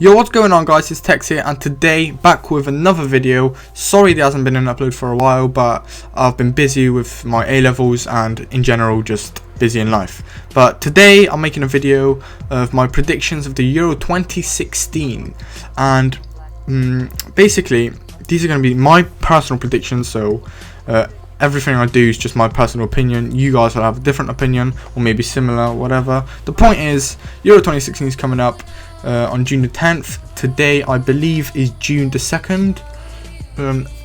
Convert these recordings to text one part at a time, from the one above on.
Yo, what's going on guys, it's Tex here, and today back with another video. Sorry there hasn't been an upload for a while, but I've been busy with my A-levels and in general just busy in life. But today I'm making a video of my predictions of the Euro 2016, and basically these are going to be my personal predictions, so everything I do is just my personal opinion. You guys will have a different opinion or maybe similar, whatever. The point is, Euro 2016 is coming up on June the 10th. Today I believe is June the 2nd.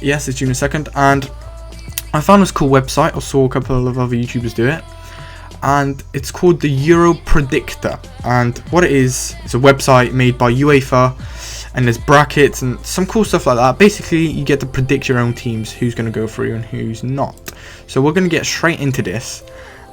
Yes, it's June the 2nd, and I found this cool website. I saw a couple of other YouTubers do it, and it's called the Euro Predictor. And what it is, it's a website made by UEFA, and there's brackets and some cool stuff like that. Basically, you get to predict your own teams, who's going to go through and who's not. So we're going to get straight into this,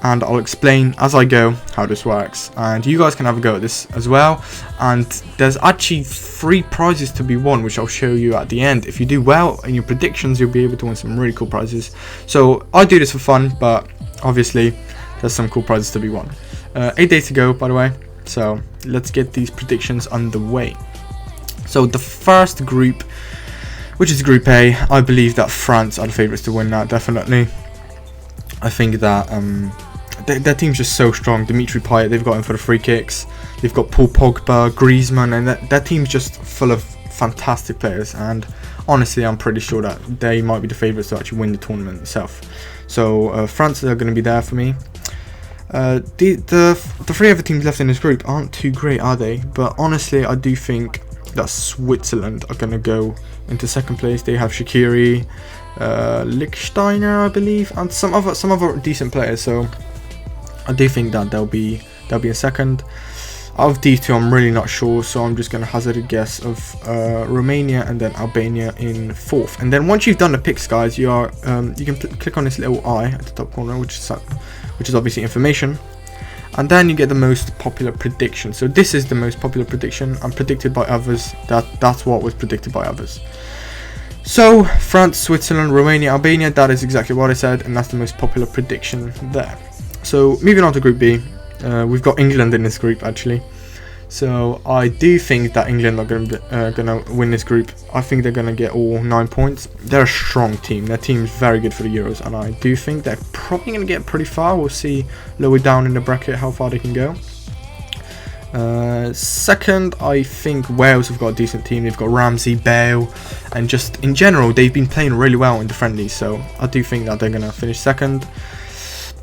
and I'll explain as I go how this works, and you guys can have a go at this as well. And there's actually 3 prizes to be won, which I'll show you at the end. If you do well in your predictions, you'll be able to win some really cool prizes. So I do this for fun, but obviously there's some cool prizes to be won. 8 days to go, by the way, so let's get these predictions underway. So the first group, which is Group A, I believe that France are the favourites to win that, definitely. I think that their team's just so strong. Dimitri Payet, they've got him for the free kicks. They've got Paul Pogba, Griezmann, and that team's just full of fantastic players. And honestly, I'm pretty sure that they might be the favourites to actually win the tournament itself. So France are going to be there for me. The 3 other teams left in this group aren't too great, are they? But honestly, I do think that Switzerland are going to go into second place. They have Shaqiri, Lichtsteiner, I believe, and some other decent players. So I do think that they'll be in second. Out of these 2, I'm really not sure, so I'm just going to hazard a guess of Romania and then Albania in 4th. And then once you've done the picks, guys, you can click on this little eye at the top corner, which is obviously information. And then you get the most popular prediction. So this is the most popular prediction and predicted by others. That's what was predicted by others. So France, Switzerland, Romania, Albania, that is exactly what I said, and that's the most popular prediction there. So moving on to Group B, we've got England in this group actually. So I do think that England are going to win this group. I think they're going to get all 9 points. They're a strong team. Their team is very good for the Euros, and I do think they're probably going to get pretty far. We'll see lower down in the bracket how far they can go. Second, I think Wales have got a decent team. They've got Ramsey, Bale, and just in general, they've been playing really well in the friendlies. So I do think that they're going to finish second.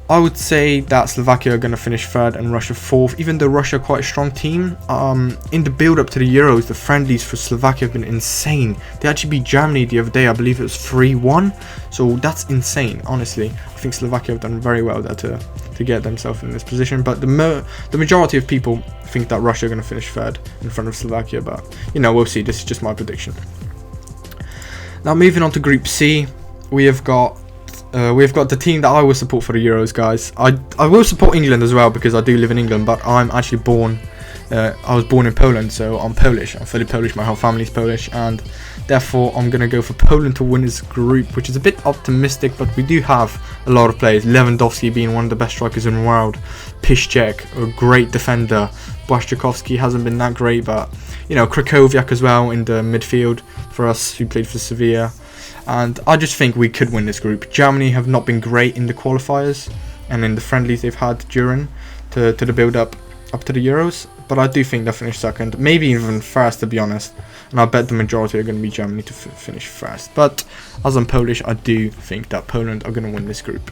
I would say that Slovakia are going to finish 3rd and Russia 4th, even though Russia are quite a strong team. In the build-up to the Euros, the friendlies for Slovakia have been insane. They actually beat Germany the other day. I believe it was 3-1. So that's insane, honestly. I think Slovakia have done very well there to get themselves in this position. But the majority of people think that Russia are going to finish 3rd in front of Slovakia. But, you know, we'll see. This is just my prediction. Now, moving on to Group C, we've got the team that I will support for the Euros, guys. I will support England as well because I do live in England, but I'm actually I was born in Poland, so I'm Polish. I'm fully Polish, my whole family's Polish, and therefore I'm going to go for Poland to win this group, which is a bit optimistic, but we do have a lot of players. Lewandowski being one of the best strikers in the world, Piszczek, a great defender, Błaszczykowski hasn't been that great, but, you know, Krychowiak as well in the midfield for us, who played for Sevilla. And I just think we could win this group. Germany have not been great in the qualifiers and in the friendlies they've had during to the build-up up to the Euros. But I do think they'll finish second, maybe even first, to be honest. And I bet the majority are going to be Germany to finish first. But as I'm Polish, I do think that Poland are going to win this group.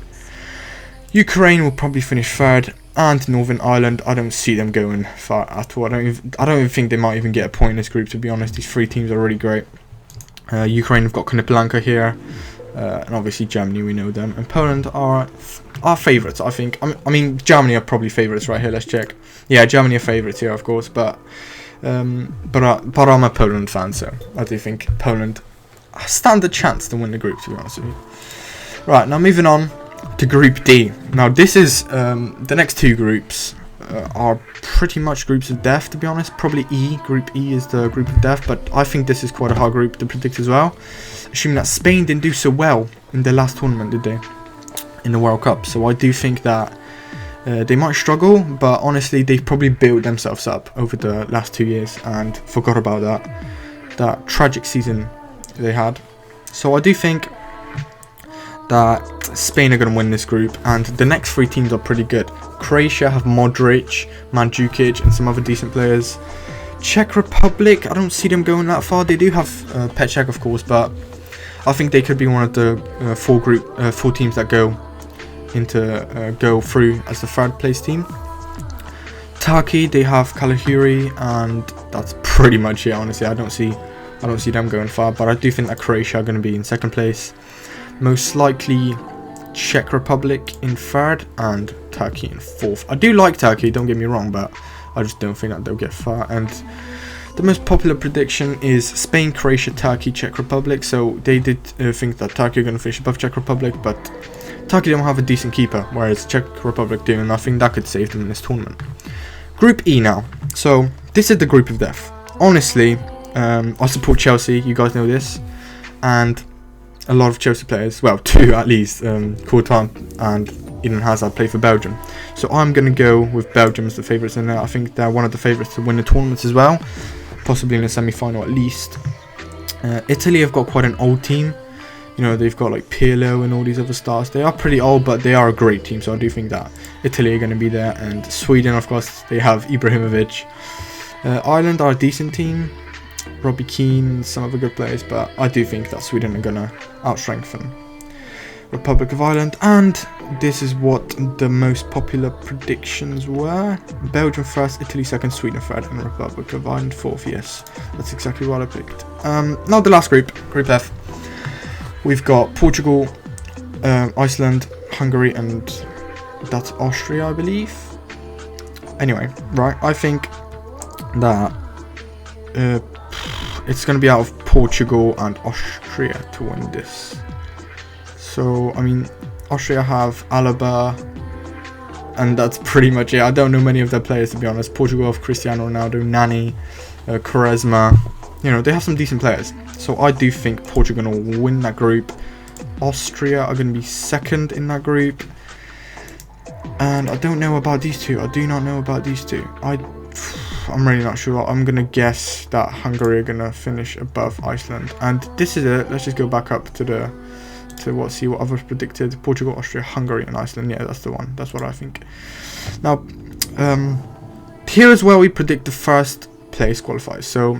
Ukraine will probably finish 3rd, and Northern Ireland, I don't see them going far at all. I don't even think they might even get a point in this group, to be honest. These 3 teams are really great. Ukraine have got Konoplyanka here, and obviously Germany, we know them, and Poland are favourites, I think. I mean, Germany are probably favourites right here. Let's check. Yeah, Germany are favourites here, of course, but I'm a Poland fan, so I do think Poland stand a chance to win the group, to be honest with you. Right, now moving on to Group D. Now this is the next 2 groups. Are pretty much groups of death, to be honest. Probably Group E is the group of death, but I think this is quite a hard group to predict as well, assuming that Spain didn't do so well in their last tournament, did they, in the World Cup. So I do think that They might struggle, but honestly, they've probably built themselves up over the last 2 years and forgot about that tragic season they had. So I do think that Spain are going to win this group, and the next 3 teams are pretty good. Croatia have Modric, Mandzukic, and some other decent players. Czech Republic, I don't see them going that far. They do have Petr, of course, but I think they could be one of the 4 teams that go through as the 3rd place team. Turkey, they have Kalahuri, and that's pretty much it. Honestly, I don't see them going far, but I do think that Croatia are going to be in 2nd place. Most likely Czech Republic in 3rd and Turkey in 4th. I do like Turkey, don't get me wrong, but I just don't think that they'll get far. And the most popular prediction is Spain, Croatia, Turkey, Czech Republic. So they did think that Turkey are going to finish above Czech Republic, but Turkey don't have a decent keeper, whereas Czech Republic do, and I think that could save them in this tournament. Group E now. So this is the group of death. Honestly, I support Chelsea, you guys know this, and a lot of Chelsea players, well, 2 at least, Courtois and Eden Hazard play for Belgium. So I'm going to go with Belgium as the favourites in there. I think they're one of the favourites to win the tournaments as well, possibly in the semi-final at least. Italy have got quite an old team. You know, they've got like Pirlo and all these other stars. They are pretty old, but they are a great team, so I do think that Italy are going to be there. And Sweden, of course, they have Ibrahimovic. Ireland are a decent team. Robbie Keane, some other good players, but I do think that Sweden are going to out-strengthen Republic of Ireland. And this is what the most popular predictions were. Belgium 1st, Italy 2nd, Sweden 3rd, and Republic of Ireland 4th. Yes, that's exactly what I picked. Now the last group, Group F. We've got Portugal, Iceland, Hungary, and that's Austria, I believe. Anyway, right, I think that it's going to be out of Portugal and Austria to win this. So, I mean, Austria have Alaba, and that's pretty much it. I don't know many of their players, to be honest. Portugal have Cristiano Ronaldo, Nani, Quaresma. You know, they have some decent players. So I do think Portugal are going to win that group. Austria are going to be 2nd in that group. And I don't know about these 2. I do not know about these 2. I'm really not sure. I'm going to guess that Hungary are going to finish above Iceland. And this is it. Let's just go back up to see what others predicted. Portugal, Austria, Hungary, and Iceland. Yeah, that's the one. That's what I think. Now, here is where we predict the 1st place qualifiers. So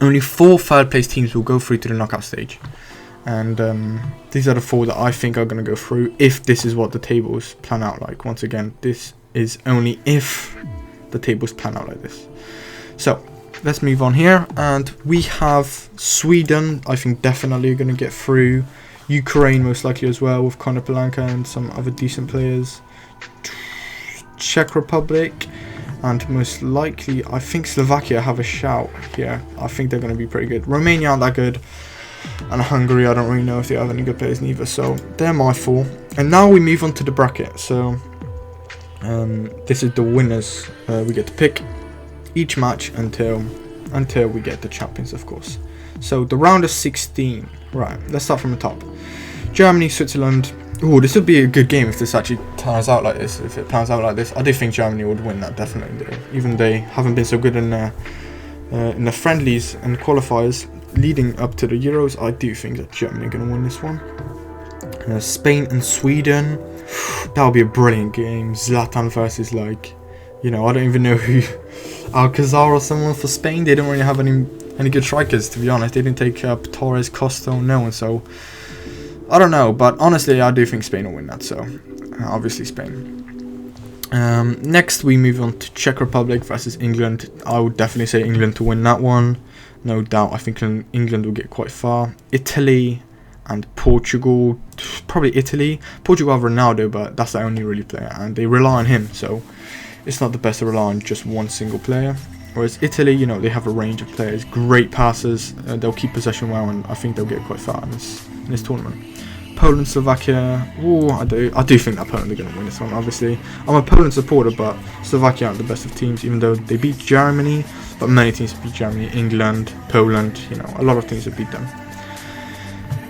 only 4 3rd place teams will go through to the knockout stage. And these are the 4 that I think are going to go through if this is what the tables plan out like. Once again, this is only if the tables plan out like this. So let's move on here, and we have Sweden. I think definitely are going to get through. Ukraine most likely as well, with Conor Palanka and some other decent players. Czech Republic, and most likely I think Slovakia have a shout here. I think they're going to be pretty good. Romania aren't that good, and Hungary, I don't really know if they have any good players neither. So they're my 4. And now we move on to the bracket. So this is the winners. We get to pick each match until we get the champions, of course. So the round of 16. Right, let's start from the top. Germany, Switzerland. Oh, this would be a good game if this actually turns out like this. If it plans out like this, I do think Germany would win that, definitely. Even they haven't been so good in the friendlies and qualifiers leading up to the Euros, I do think that Germany are going to win this one. Spain and Sweden. That would be a brilliant game. Zlatan versus, like, you know, I don't even know who, Alcazar or someone for Spain. They don't really have any good strikers, to be honest. They didn't take up Torres, Costa, no one, so I don't know. But honestly, I do think Spain will win that, so obviously Spain. Next, we move on to Czech Republic versus England. I would definitely say England to win that one. No doubt, I think England will get quite far. Italy and Portugal, probably Italy. Portugal have Ronaldo, but that's the only really player, and they rely on him, so it's not the best to rely on just one single player. Whereas Italy, you know, they have a range of players, great passers, they'll keep possession well, and I think they'll get quite far in this tournament. Poland, Slovakia, ooh, I do think that Poland are going to win this one, obviously. I'm a Poland supporter, but Slovakia aren't the best of teams, even though they beat Germany, but many teams beat Germany, England, Poland, you know, a lot of teams have beat them.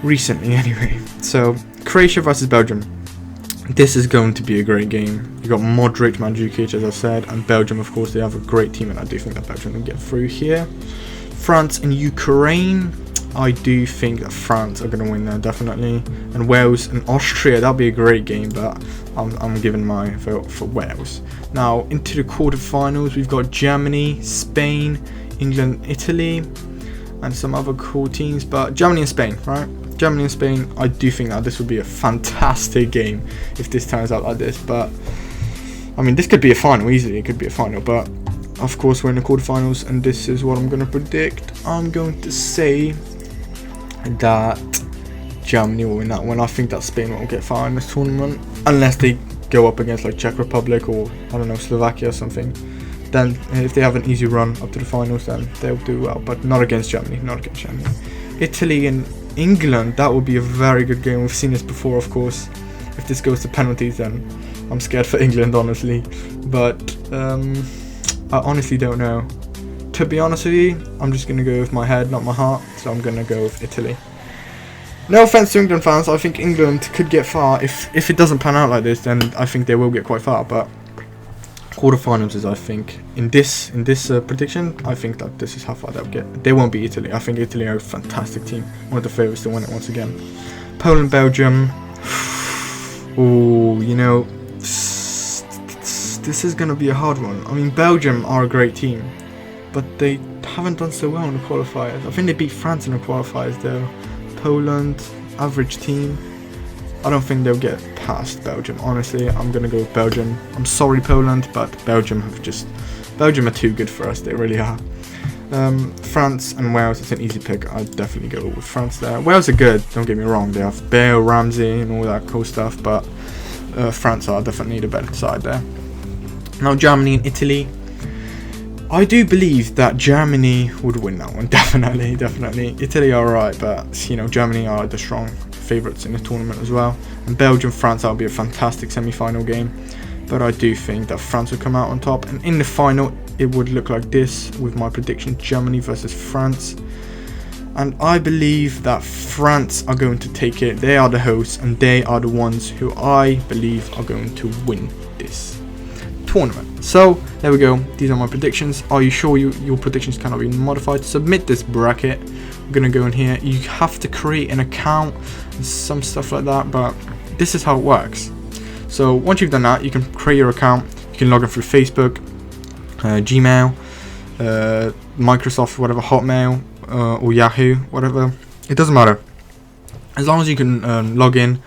Recently, anyway. So, Croatia versus Belgium. This is going to be a great game. You got Modric, Mandzukic, as I said, and Belgium, of course. They have a great team, and I do think that Belgium will get through here. France and Ukraine. I do think that France are going to win there, definitely. And Wales and Austria, that'll be a great game, but I'm giving my vote for Wales. Now, into the quarterfinals, we've got Germany, Spain, England, Italy, and some other cool teams. But Germany and Spain, right? Germany and Spain, I do think that this would be a fantastic game if this turns out like this. But, I mean, this could be a final, easily. It could be a final, but of course, we're in the quarterfinals, and this is what I'm going to predict. I'm going to say that Germany will win that one. I think that Spain won't get far in this tournament unless they go up against like Czech Republic or, I don't know, Slovakia or something. Then if they have an easy run up to the finals, then they'll do well, but not against Germany. Italy and England, that would be a very good game. We've seen this before, of course. If this goes to penalties, then I'm scared for England, honestly. But I honestly don't know. To be honest with you, I'm just going to go with my head, not my heart. So I'm going to go with Italy. No offense to England fans, I think England could get far. If it doesn't pan out like this, then I think they will get quite far. But quarterfinals is, I think, in this prediction, I think that this is how far they'll get. They won't beat Italy. I think Italy are a fantastic team. One of the favourites to win it once again. Poland, Belgium. Oh, you know, this is going to be a hard one. I mean, Belgium are a great team, but they haven't done so well in the qualifiers. I think they beat France in the qualifiers, though. Poland, average team. I don't think they'll get past Belgium. Honestly, I'm going to go with Belgium. I'm sorry, Poland, but Belgium are too good for us. They really are. France and Wales, it's an easy pick. I'd definitely go with France there. Wales are good, don't get me wrong. They have Bale, Ramsey, and all that cool stuff, but France are definitely the better side there. Now, Germany and Italy. I do believe that Germany would win that one. Definitely. Italy are alright, but, you know, Germany are the strong favourites in the tournament as well. And Belgium, France, that'll be a fantastic semi-final game. But I do think that France will come out on top. And in the final, it would look like this with my prediction: Germany versus France. And I believe that France are going to take it. They are the hosts, and they are the ones who I believe are going to win this tournament. So there we go. These are my predictions. Are you sure your predictions cannot be modified? Submit this bracket. I'm gonna go in here. You have to create an account and some stuff like that, but this is how it works. So once you've done that, you can create your account. You can log in through Facebook, Gmail, Microsoft, whatever, Hotmail, or Yahoo, whatever. It doesn't matter. As long as you can log in,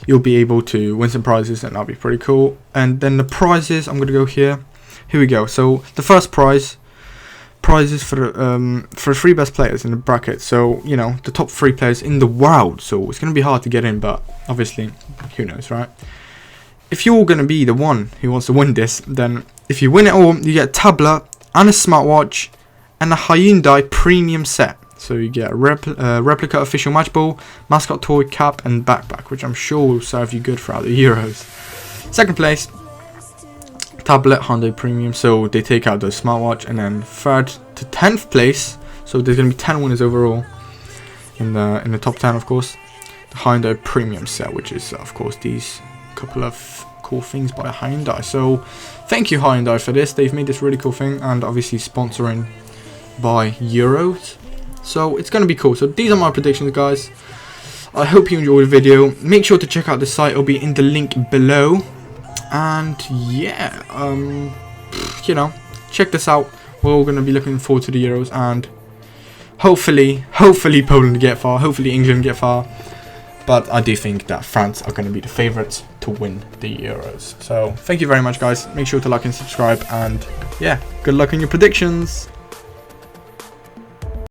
you'll be able to win some prizes, and that'll be pretty cool. And then the prizes, I'm gonna go here. Here we go. So the first prizes for the 3 best players in the bracket. So, you know, the top 3 players in the world. So it's gonna be hard to get in, but obviously, who knows, right? If you're gonna be the one who wants to win this, then if you win it all, you get a tablet and a smartwatch and a Hyundai premium set. So you get a replica official match ball, mascot toy, cap, and backpack, which I'm sure will serve you good throughout the Euros. Second place, tablet, Hyundai Premium. So they take out the smartwatch, and then 3rd to 10th place. So there's gonna be 10 winners overall in the top 10, of course. The Hyundai Premium set, which is of course these couple of cool things by Hyundai. So thank you, Hyundai, for this. They've made this really cool thing, and obviously sponsoring by Euros. So it's going to be cool. So these are my predictions, guys. I hope you enjoyed the video. Make sure to check out the site. It'll be in the link below. And yeah, you know, check this out. We're all going to be looking forward to the Euros, and hopefully Poland get far. Hopefully England get far. But I do think that France are going to be the favourites to win the Euros. So thank you very much, guys. Make sure to like and subscribe. And yeah, good luck on your predictions.